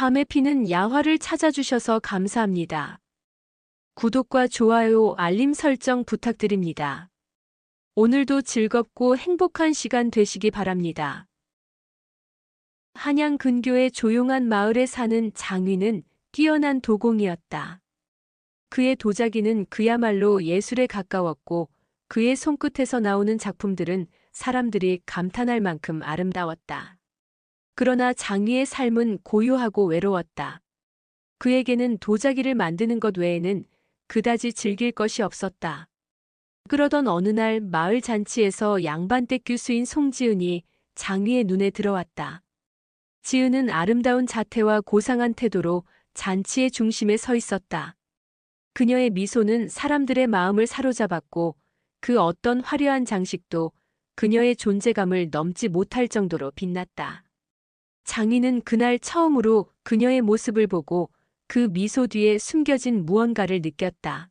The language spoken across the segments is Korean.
밤에 피는 야화를 찾아주셔서 감사합니다. 구독과 좋아요, 알림 설정 부탁드립니다. 오늘도 즐겁고 행복한 시간 되시기 바랍니다. 한양 근교의 조용한 마을에 사는 장위는 뛰어난 도공이었다. 그의 도자기는 그야말로 예술에 가까웠고 그의 손끝에서 나오는 작품들은 사람들이 감탄할 만큼 아름다웠다. 그러나 장위의 삶은 고요하고 외로웠다. 그에게는 도자기를 만드는 것 외에는 그다지 즐길 것이 없었다. 그러던 어느 날 마을 잔치에서 양반댁 교수인 송지은이 장위의 눈에 들어왔다. 지은은 아름다운 자태와 고상한 태도로 잔치의 중심에 서 있었다. 그녀의 미소는 사람들의 마음을 사로잡았고 그 어떤 화려한 장식도 그녀의 존재감을 넘지 못할 정도로 빛났다. 장인은 그날 처음으로 그녀의 모습을 보고 그 미소 뒤에 숨겨진 무언가를 느꼈다.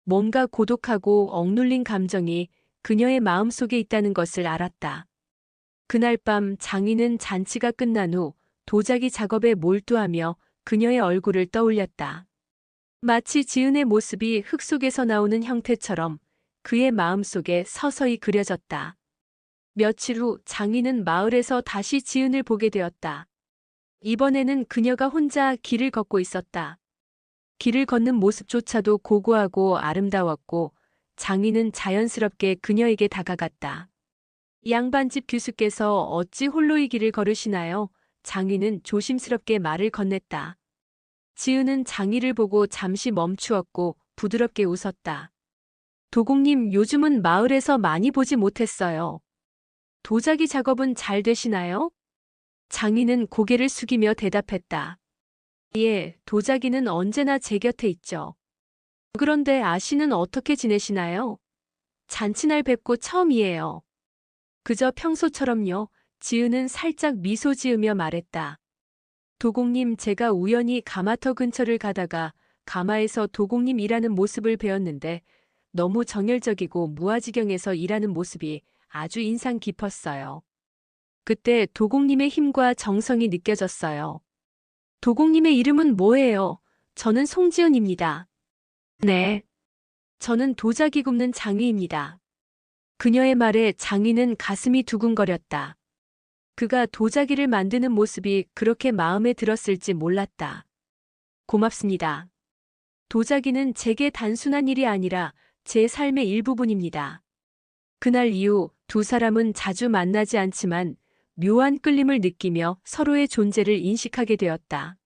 뭔가 고독하고 억눌린 감정이 그녀의 마음속에 있다는 것을 알았다. 그날 밤 장인은 잔치가 끝난 후 도자기 작업에 몰두하며 그녀의 얼굴을 떠올렸다. 마치 지은의 모습이 흙 속에서 나오는 형태처럼 그의 마음속에 서서히 그려졌다. 며칠 후 장인은 마을에서 다시 지은을 보게 되었다. 이번에는 그녀가 혼자 길을 걷고 있었다. 길을 걷는 모습조차도 고고하고 아름다웠고 장인은 자연스럽게 그녀에게 다가갔다. 양반집 교수께서 어찌 홀로 이 길을 걸으시나요? 장인은 조심스럽게 말을 건넸다. 지은은 장인을 보고 잠시 멈추었고 부드럽게 웃었다. 도공님, 요즘은 마을에서 많이 보지 못했어요. 도자기 작업은 잘 되시나요? 장인은 고개를 숙이며 대답했다. 예, 도자기는 언제나 제 곁에 있죠. 그런데 아씨는 어떻게 지내시나요? 잔치날 뵙고 처음이에요. 그저 평소처럼요. 지은은 살짝 미소 지으며 말했다. 도공님, 제가 우연히 가마터 근처를 가다가 가마에서 도공님 일하는 모습을 배웠는데 너무 정열적이고 무아지경에서 일하는 모습이 아주 인상 깊었어요. 그때 도공님의 힘과 정성이 느껴졌어요. 도공님의 이름은 뭐예요? 저는 송지은입니다. 네. 저는 도자기 굽는 장위입니다. 그녀의 말에 장위는 가슴이 두근거렸다. 그가 도자기를 만드는 모습이 그렇게 마음에 들었을지 몰랐다. 고맙습니다. 도자기는 제게 단순한 일이 아니라 제 삶의 일부분입니다. 그날 이후 두 사람은 자주 만나지 않지만 묘한 끌림을 느끼며 서로의 존재를 인식하게 되었다.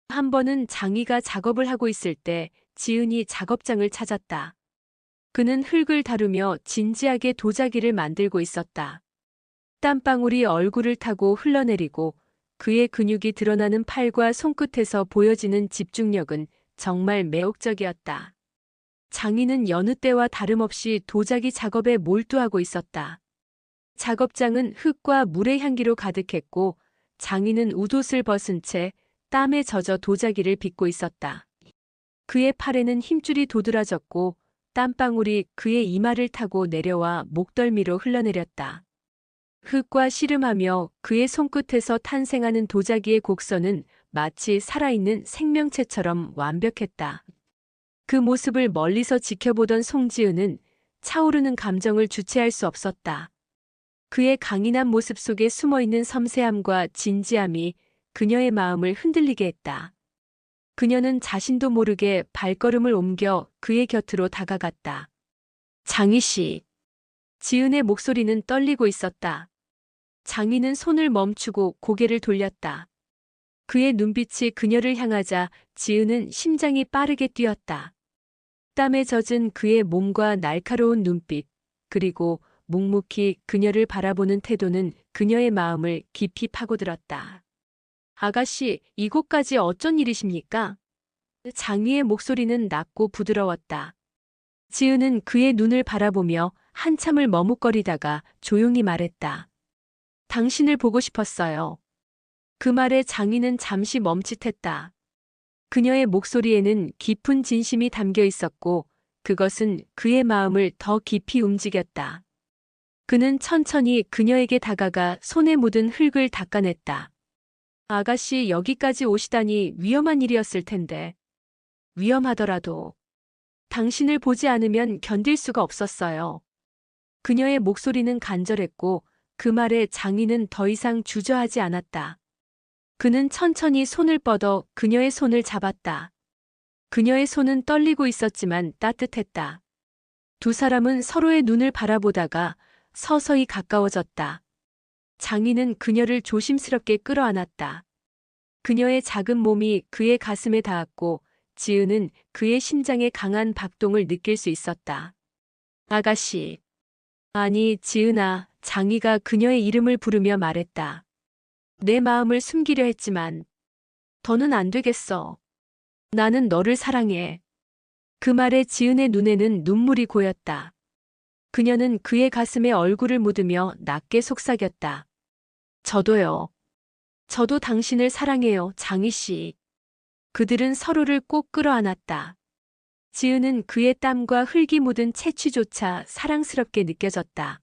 한 번은 장희가 작업을 하고 있을 때 지은이 작업장을 찾았다. 그는 흙을 다루며 진지하게 도자기를 만들고 있었다. 땀방울이 얼굴을 타고 흘러내리고 그의 근육이 드러나는 팔과 손끝에서 보여지는 집중력은 정말 매혹적이었다. 장희는 여느 때와 다름없이 도자기 작업에 몰두하고 있었다. 작업장은 흙과 물의 향기로 가득했고 장희는 웃옷을 벗은 채 땀에 젖어 도자기를 빚고 있었다. 그의 팔에는 힘줄이 도드라졌고 땀방울이 그의 이마를 타고 내려와 목덜미로 흘러내렸다. 흙과 씨름하며 그의 손끝에서 탄생하는 도자기의 곡선은 마치 살아있는 생명체처럼 완벽했다. 그 모습을 멀리서 지켜보던 송지은은 차오르는 감정을 주체할 수 없었다. 그의 강인한 모습 속에 숨어있는 섬세함과 진지함이 그녀의 마음을 흔들리게 했다. 그녀는 자신도 모르게 발걸음을 옮겨 그의 곁으로 다가갔다. 장희 씨. 지은의 목소리는 떨리고 있었다. 장희는 손을 멈추고 고개를 돌렸다. 그의 눈빛이 그녀를 향하자 지은은 심장이 빠르게 뛰었다. 땀에 젖은 그의 몸과 날카로운 눈빛, 그리고 묵묵히 그녀를 바라보는 태도는 그녀의 마음을 깊이 파고들었다. 아가씨, 이곳까지 어쩐 일이십니까? 장희의 목소리는 낮고 부드러웠다. 지은은 그의 눈을 바라보며 한참을 머뭇거리다가 조용히 말했다. 당신을 보고 싶었어요. 그 말에 장희는 잠시 멈칫했다. 그녀의 목소리에는 깊은 진심이 담겨 있었고 그것은 그의 마음을 더 깊이 움직였다. 그는 천천히 그녀에게 다가가 손에 묻은 흙을 닦아냈다. 아가씨 여기까지 오시다니 위험한 일이었을 텐데. 위험하더라도 당신을 보지 않으면 견딜 수가 없었어요. 그녀의 목소리는 간절했고 그 말에 장인은 더 이상 주저하지 않았다. 그는 천천히 손을 뻗어 그녀의 손을 잡았다. 그녀의 손은 떨리고 있었지만 따뜻했다. 두 사람은 서로의 눈을 바라보다가 서서히 가까워졌다. 장인은 그녀를 조심스럽게 끌어안았다. 그녀의 작은 몸이 그의 가슴에 닿았고 지은은 그의 심장의 강한 박동을 느낄 수 있었다. 아가씨. 아니, 지은아, 장이가 그녀의 이름을 부르며 말했다. 내 마음을 숨기려 했지만 더는 안 되겠어. 나는 너를 사랑해. 그 말에 지은의 눈에는 눈물이 고였다. 그녀는 그의 가슴에 얼굴을 묻으며 낮게 속삭였다. 저도요. 저도 당신을 사랑해요, 장희 씨. 그들은 서로를 꼭 끌어안았다. 지은은 그의 땀과 흙이 묻은 채취조차 사랑스럽게 느껴졌다.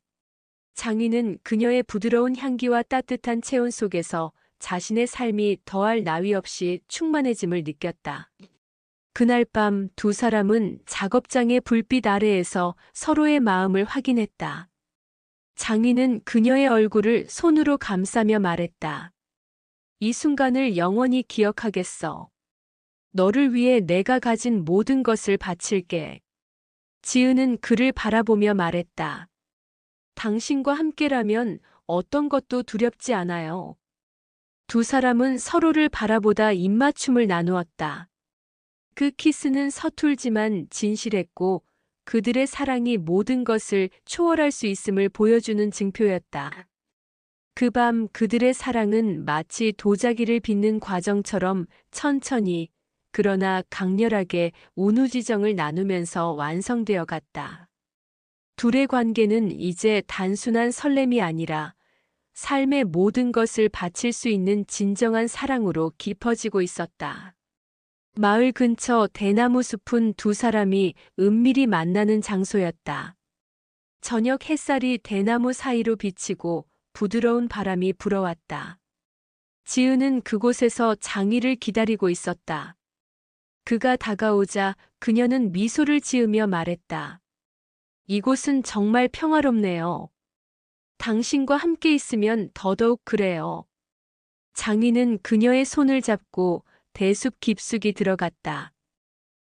장희는 그녀의 부드러운 향기와 따뜻한 체온 속에서 자신의 삶이 더할 나위 없이 충만해짐을 느꼈다. 그날 밤 두 사람은 작업장의 불빛 아래에서 서로의 마음을 확인했다. 장희는 그녀의 얼굴을 손으로 감싸며 말했다. 이 순간을 영원히 기억하겠어. 너를 위해 내가 가진 모든 것을 바칠게. 지은은 그를 바라보며 말했다. 당신과 함께라면 어떤 것도 두렵지 않아요. 두 사람은 서로를 바라보다 입맞춤을 나누었다. 그 키스는 서툴지만 진실했고 그들의 사랑이 모든 것을 초월할 수 있음을 보여주는 증표였다. 그 밤 그들의 사랑은 마치 도자기를 빚는 과정처럼 천천히 그러나 강렬하게 운우지정을 나누면서 완성되어 갔다. 둘의 관계는 이제 단순한 설렘이 아니라 삶의 모든 것을 바칠 수 있는 진정한 사랑으로 깊어지고 있었다. 마을 근처 대나무 숲은 두 사람이 은밀히 만나는 장소였다. 저녁 햇살이 대나무 사이로 비치고 부드러운 바람이 불어왔다. 지은은 그곳에서 장희를 기다리고 있었다. 그가 다가오자 그녀는 미소를 지으며 말했다. 이곳은 정말 평화롭네요. 당신과 함께 있으면 더더욱 그래요. 장희는 그녀의 손을 잡고 대숲 깊숙이 들어갔다.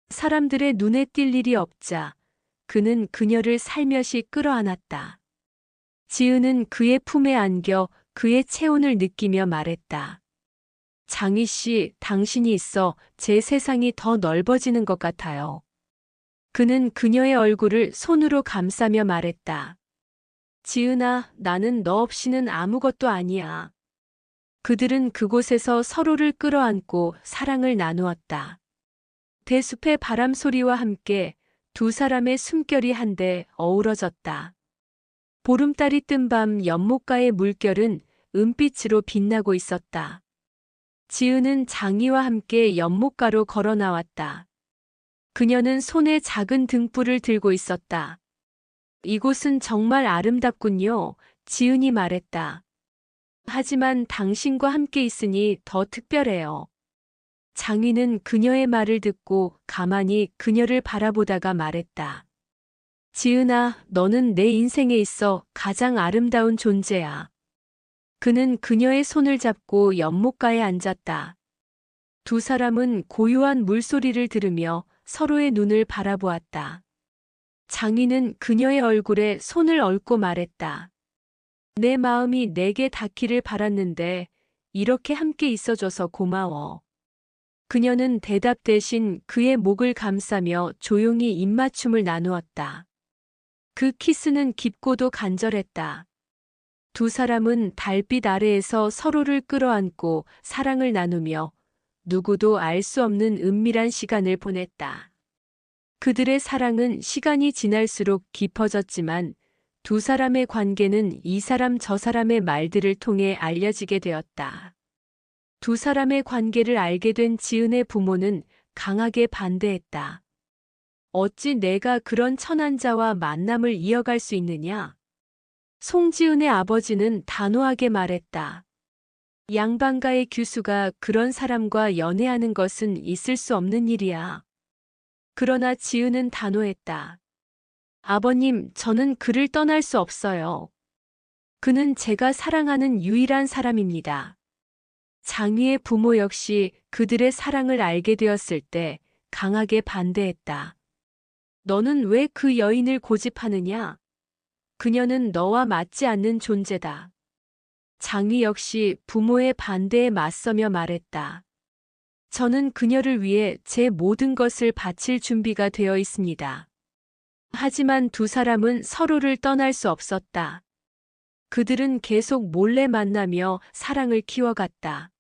사람들의 눈에 띌 일이 없자 그는 그녀를 살며시 끌어안았다. 지은은 그의 품에 안겨 그의 체온을 느끼며 말했다. 장희 씨, 당신이 있어 제 세상이 더 넓어지는 것 같아요. 그는 그녀의 얼굴을 손으로 감싸며 말했다. 지은아, 나는 너 없이는 아무것도 아니야. 그들은 그곳에서 서로를 끌어안고 사랑을 나누었다. 대숲의 바람 소리와 함께 두 사람의 숨결이 한데 어우러졌다. 보름달이 뜬 밤 연못가의 물결은 은빛으로 빛나고 있었다. 지은은 장희와 함께 연못가로 걸어 나왔다. 그녀는 손에 작은 등불을 들고 있었다. 이곳은 정말 아름답군요. 지은이 말했다. 하지만 당신과 함께 있으니 더 특별해요. 장희는 그녀의 말을 듣고 가만히 그녀를 바라보다가 말했다. 지은아, 너는 내 인생에 있어 가장 아름다운 존재야. 그는 그녀의 손을 잡고 연못가에 앉았다. 두 사람은 고요한 물소리를 들으며 서로의 눈을 바라보았다. 장희는 그녀의 얼굴에 손을 얹고 말했다. 내 마음이 내게 닿기를 바랐는데 이렇게 함께 있어줘서 고마워. 그녀는 대답 대신 그의 목을 감싸며 조용히 입맞춤을 나누었다. 그 키스는 깊고도 간절했다. 두 사람은 달빛 아래에서 서로를 끌어안고 사랑을 나누며 누구도 알 수 없는 은밀한 시간을 보냈다. 그들의 사랑은 시간이 지날수록 깊어졌지만 두 사람의 관계는 이 사람 저 사람의 말들을 통해 알려지게 되었다. 두 사람의 관계를 알게 된 지은의 부모는 강하게 반대했다. 어찌 내가 그런 천한 자와 만남을 이어갈 수 있느냐? 송지은의 아버지는 단호하게 말했다. 양반가의 규수가 그런 사람과 연애하는 것은 있을 수 없는 일이야. 그러나 지은은 단호했다. 아버님, 저는 그를 떠날 수 없어요. 그는 제가 사랑하는 유일한 사람입니다. 장희의 부모 역시 그들의 사랑을 알게 되었을 때 강하게 반대했다. 너는 왜 그 여인을 고집하느냐? 그녀는 너와 맞지 않는 존재다. 장희 역시 부모의 반대에 맞서며 말했다. 저는 그녀를 위해 제 모든 것을 바칠 준비가 되어 있습니다. 하지만 두 사람은 서로를 떠날 수 없었다. 그들은 계속 몰래 만나며 사랑을 키워갔다.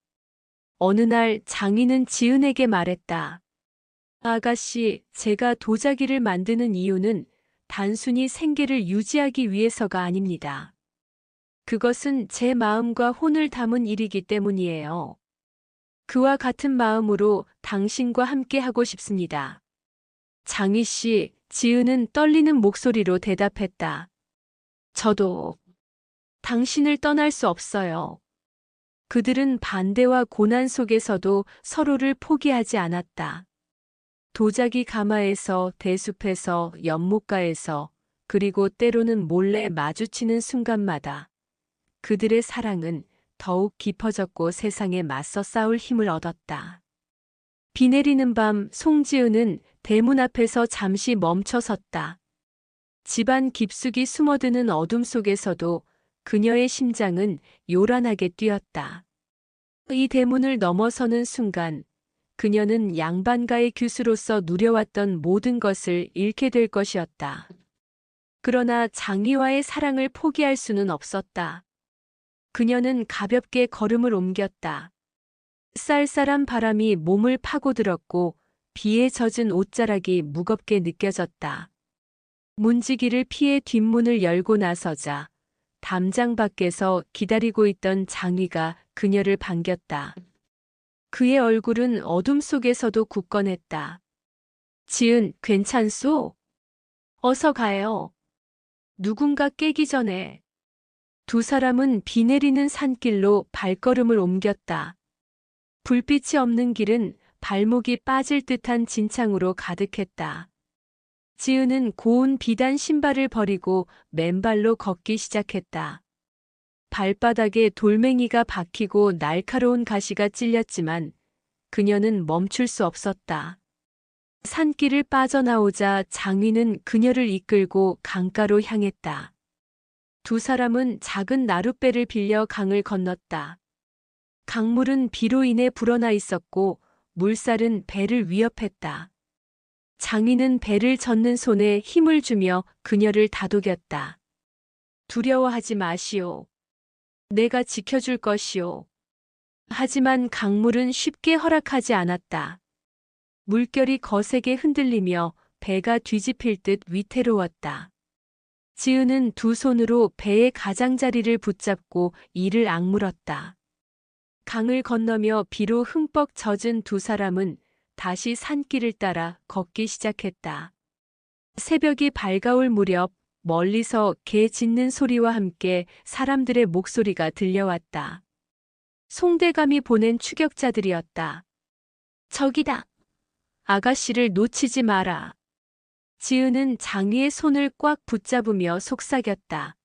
어느 날 장희는 지은에게 말했다. 아가씨, 제가 도자기를 만드는 이유는 단순히 생계를 유지하기 위해서가 아닙니다. 그것은 제 마음과 혼을 담은 일이기 때문이에요. 그와 같은 마음으로 당신과 함께 하고 싶습니다. 장희 씨, 지은은 떨리는 목소리로 대답했다. 저도 당신을 떠날 수 없어요. 그들은 반대와 고난 속에서도 서로를 포기하지 않았다. 도자기 가마에서, 대숲에서, 연못가에서, 그리고 때로는 몰래 마주치는 순간마다 그들의 사랑은 더욱 깊어졌고 세상에 맞서 싸울 힘을 얻었다. 비 내리는 밤 송지은은 대문 앞에서 잠시 멈춰 섰다. 집안 깊숙이 숨어드는 어둠 속에서도 그녀의 심장은 요란하게 뛰었다. 이 대문을 넘어서는 순간 그녀는 양반가의 규수로서 누려왔던 모든 것을 잃게 될 것이었다. 그러나 장희와의 사랑을 포기할 수는 없었다. 그녀는 가볍게 걸음을 옮겼다. 쌀쌀한 바람이 몸을 파고들었고 비에 젖은 옷자락이 무겁게 느껴졌다. 문지기를 피해 뒷문을 열고 나서자 담장 밖에서 기다리고 있던 장희가 그녀를 반겼다. 그의 얼굴은 어둠 속에서도 굳건했다. 지은, 괜찮소? 어서 가요. 누군가 깨기 전에. 두 사람은 비 내리는 산길로 발걸음을 옮겼다. 불빛이 없는 길은 발목이 빠질 듯한 진창으로 가득했다. 지은은 고운 비단 신발을 버리고 맨발로 걷기 시작했다. 발바닥에 돌멩이가 박히고 날카로운 가시가 찔렸지만 그녀는 멈출 수 없었다. 산길을 빠져나오자 장희는 그녀를 이끌고 강가로 향했다. 두 사람은 작은 나룻배를 빌려 강을 건넜다. 강물은 비로 인해 불어나 있었고 물살은 배를 위협했다. 장희는 배를 젓는 손에 힘을 주며 그녀를 다독였다. 두려워하지 마시오. 내가 지켜줄 것이오. 하지만 강물은 쉽게 허락하지 않았다. 물결이 거세게 흔들리며 배가 뒤집힐 듯 위태로웠다. 지은은 두 손으로 배의 가장자리를 붙잡고 이를 악물었다. 강을 건너며 비로 흠뻑 젖은 두 사람은 다시 산길을 따라 걷기 시작했다. 새벽이 밝아올 무렵 멀리서 개 짖는 소리와 함께 사람들의 목소리가 들려왔다. 송대감이 보낸 추격자들이었다. 저기다. 아가씨를 놓치지 마라. 지은은 장희의 손을 꽉 붙잡으며 속삭였다.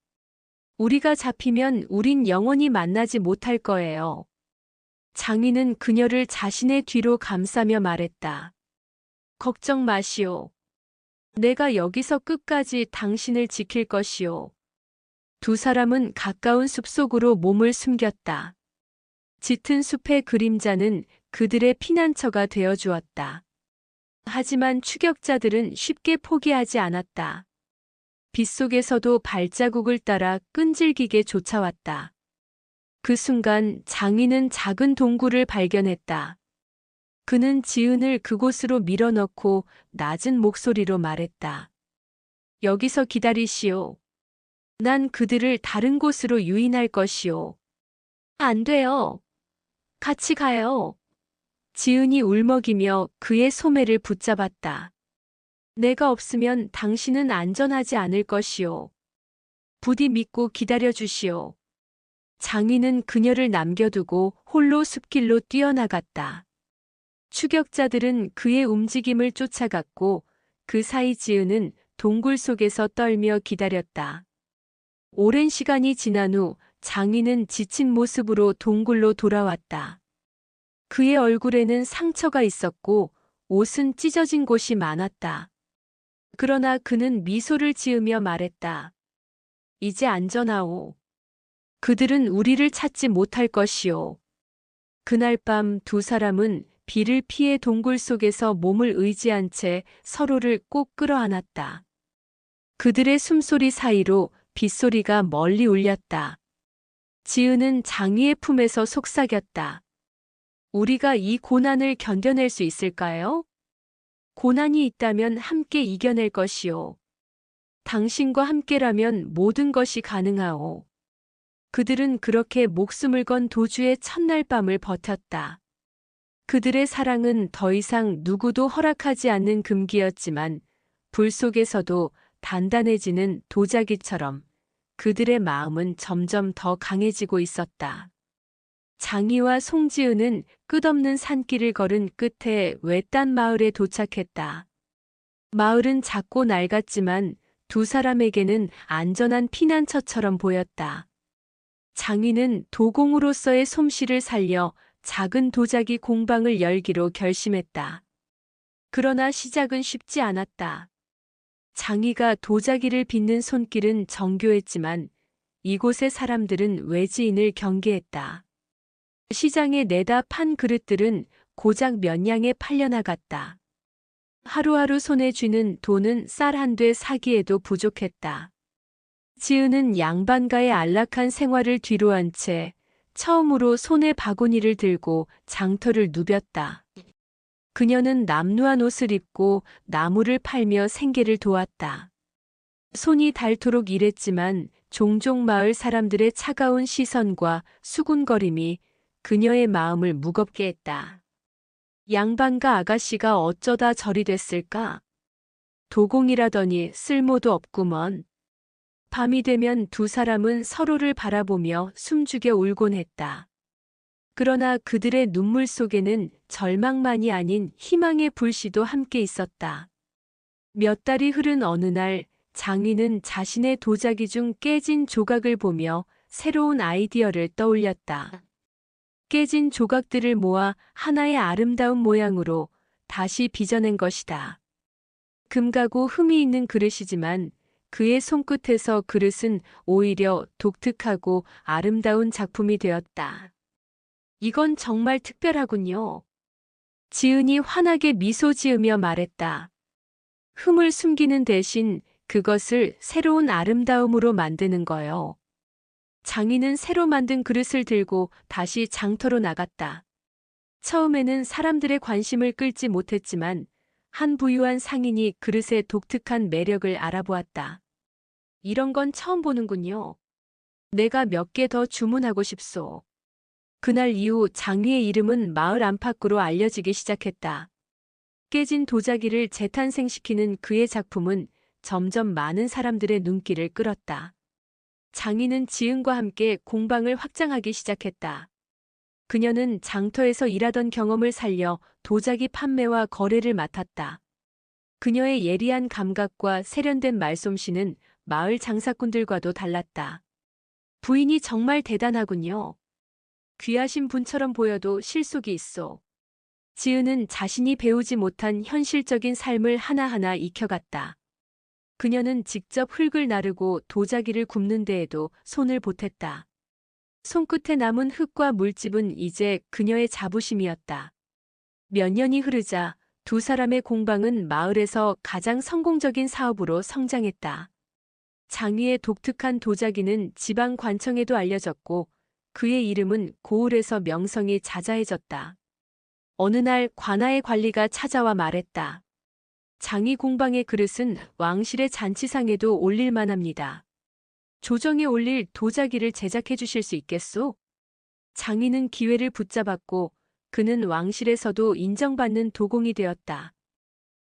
우리가 잡히면 우린 영원히 만나지 못할 거예요. 장희는 그녀를 자신의 뒤로 감싸며 말했다. 걱정 마시오. 내가 여기서 끝까지 당신을 지킬 것이오. 두 사람은 가까운 숲속으로 몸을 숨겼다. 짙은 숲의 그림자는 그들의 피난처가 되어 주었다. 하지만 추격자들은 쉽게 포기하지 않았다. 빗속에서도 발자국을 따라 끈질기게 쫓아왔다. 그 순간 장희는 작은 동굴을 발견했다. 그는 지은을 그곳으로 밀어넣고 낮은 목소리로 말했다. 여기서 기다리시오. 난 그들을 다른 곳으로 유인할 것이오. 안 돼요. 같이 가요. 지은이 울먹이며 그의 소매를 붙잡았다. 내가 없으면 당신은 안전하지 않을 것이오. 부디 믿고 기다려 주시오. 장인은 그녀를 남겨두고 홀로 숲길로 뛰어나갔다. 추격자들은 그의 움직임을 쫓아갔고 그 사이 지은은 동굴 속에서 떨며 기다렸다. 오랜 시간이 지난 후 장인은 지친 모습으로 동굴로 돌아왔다. 그의 얼굴에는 상처가 있었고 옷은 찢어진 곳이 많았다. 그러나 그는 미소를 지으며 말했다. 이제 안전하오. 그들은 우리를 찾지 못할 것이오. 그날 밤 두 사람은 비를 피해 동굴 속에서 몸을 의지한 채 서로를 꼭 끌어안았다. 그들의 숨소리 사이로 빗소리가 멀리 울렸다. 지은은 장희의 품에서 속삭였다. 우리가 이 고난을 견뎌낼 수 있을까요? 고난이 있다면 함께 이겨낼 것이오. 당신과 함께라면 모든 것이 가능하오. 그들은 그렇게 목숨을 건 도주의 첫날 밤을 버텼다. 그들의 사랑은 더 이상 누구도 허락하지 않는 금기였지만 불 속에서도 단단해지는 도자기처럼 그들의 마음은 점점 더 강해지고 있었다. 장희와 송지은은 끝없는 산길을 걸은 끝에 외딴 마을에 도착했다. 마을은 작고 낡았지만 두 사람에게는 안전한 피난처처럼 보였다. 장희는 도공으로서의 솜씨를 살려 작은 도자기 공방을 열기로 결심했다. 그러나 시작은 쉽지 않았다. 장희가 도자기를 빚는 손길은 정교했지만 이곳의 사람들은 외지인을 경계했다. 시장에 내다 판 그릇들은 고작 몇 냥에 팔려나갔다. 하루하루 손에 쥐는 돈은 쌀 한 돼 사기에도 부족했다. 지은은 양반가의 안락한 생활을 뒤로한 채 처음으로 손에 바구니를 들고 장터를 누볐다. 그녀는 남루한 옷을 입고 나무를 팔며 생계를 도왔다. 손이 닳도록 일했지만 종종 마을 사람들의 차가운 시선과 수군거림이 그녀의 마음을 무겁게 했다. 양반가 아가씨가 어쩌다 저리 됐을까? 도공이라더니 쓸모도 없구먼. 밤이 되면 두 사람은 서로를 바라보며 숨죽여 울곤 했다. 그러나 그들의 눈물 속에는 절망만이 아닌 희망의 불씨도 함께 있었다. 몇 달이 흐른 어느 날 장희는 자신의 도자기 중 깨진 조각을 보며 새로운 아이디어를 떠올렸다. 깨진 조각들을 모아 하나의 아름다운 모양으로 다시 빚어낸 것이다. 금가고 흠이 있는 그릇이지만 그의 손끝에서 그릇은 오히려 독특하고 아름다운 작품이 되었다. 이건 정말 특별하군요. 지은이 환하게 미소 지으며 말했다. 흠을 숨기는 대신 그것을 새로운 아름다움으로 만드는 거요. 장인은 새로 만든 그릇을 들고 다시 장터로 나갔다. 처음에는 사람들의 관심을 끌지 못했지만 한 부유한 상인이 그릇의 독특한 매력을 알아보았다. 이런 건 처음 보는군요. 내가 몇 개 더 주문하고 싶소. 그날 이후 장희의 이름은 마을 안팎으로 알려지기 시작했다. 깨진 도자기를 재탄생시키는 그의 작품은 점점 많은 사람들의 눈길을 끌었다. 장희는 지은과 함께 공방을 확장하기 시작했다. 그녀는 장터에서 일하던 경험을 살려 도자기 판매와 거래를 맡았다. 그녀의 예리한 감각과 세련된 말솜씨는 마을 장사꾼들과도 달랐다. 부인이 정말 대단하군요. 귀하신 분처럼 보여도 실속이 있어. 지은은 자신이 배우지 못한 현실적인 삶을 하나하나 익혀갔다. 그녀는 직접 흙을 나르고 도자기를 굽는 데에도 손을 보탰다. 손끝에 남은 흙과 물집은 이제 그녀의 자부심이었다. 몇 년이 흐르자 두 사람의 공방은 마을에서 가장 성공적인 사업으로 성장했다. 장희의 독특한 도자기는 지방 관청에도 알려졌고 그의 이름은 고을에서 명성이 자자해졌다. 어느 날 관아의 관리가 찾아와 말했다. 장희 공방의 그릇은 왕실의 잔치상에도 올릴 만합니다. 조정에 올릴 도자기를 제작해 주실 수 있겠소? 장희는 기회를 붙잡았고 그는 왕실에서도 인정받는 도공이 되었다.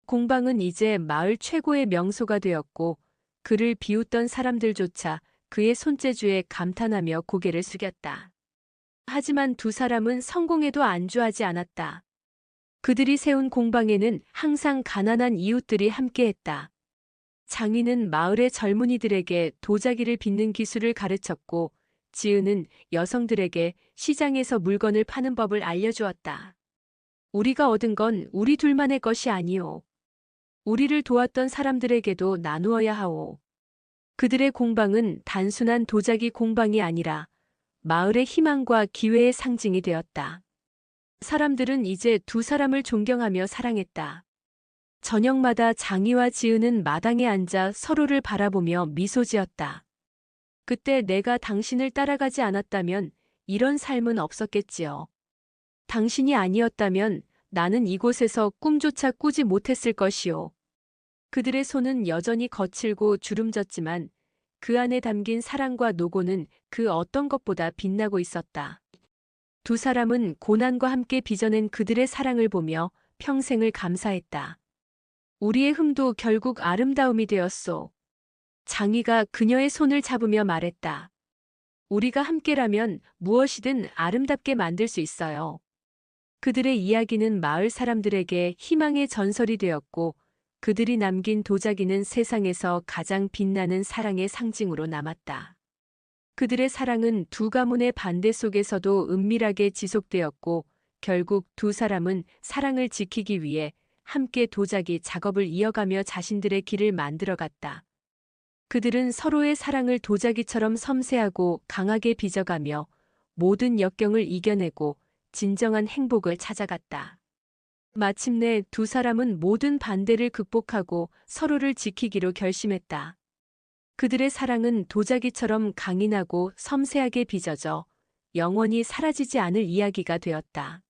공방은 이제 마을 최고의 명소가 되었고 그를 비웃던 사람들조차 그의 손재주에 감탄하며 고개를 숙였다. 하지만 두 사람은 성공에도 안주하지 않았다. 그들이 세운 공방에는 항상 가난한 이웃들이 함께했다. 장인은 마을의 젊은이들에게 도자기를 빚는 기술을 가르쳤고, 지은은 여성들에게 시장에서 물건을 파는 법을 알려주었다. 우리가 얻은 건 우리 둘만의 것이 아니오. 우리를 도왔던 사람들에게도 나누어야 하오. 그들의 공방은 단순한 도자기 공방이 아니라 마을의 희망과 기회의 상징이 되었다. 사람들은 이제 두 사람을 존경하며 사랑했다. 저녁마다 장이와 지은은 마당에 앉아 서로를 바라보며 미소 지었다. 그때 내가 당신을 따라가지 않았다면 이런 삶은 없었겠지요. 당신이 아니었다면 나는 이곳에서 꿈조차 꾸지 못했을 것이오. 그들의 손은 여전히 거칠고 주름졌지만 그 안에 담긴 사랑과 노고는 그 어떤 것보다 빛나고 있었다. 두 사람은 고난과 함께 빚어낸 그들의 사랑을 보며 평생을 감사했다. 우리의 흠도 결국 아름다움이 되었소. 장이가 그녀의 손을 잡으며 말했다. 우리가 함께라면 무엇이든 아름답게 만들 수 있어요. 그들의 이야기는 마을 사람들에게 희망의 전설이 되었고, 그들이 남긴 도자기는 세상에서 가장 빛나는 사랑의 상징으로 남았다. 그들의 사랑은 두 가문의 반대 속에서도 은밀하게 지속되었고, 결국 두 사람은 사랑을 지키기 위해 함께 도자기 작업을 이어가며 자신들의 길을 만들어갔다. 그들은 서로의 사랑을 도자기처럼 섬세하고 강하게 빚어가며 모든 역경을 이겨내고 진정한 행복을 찾아갔다. 마침내 두 사람은 모든 반대를 극복하고 서로를 지키기로 결심했다. 그들의 사랑은 도자기처럼 강인하고 섬세하게 빚어져 영원히 사라지지 않을 이야기가 되었다.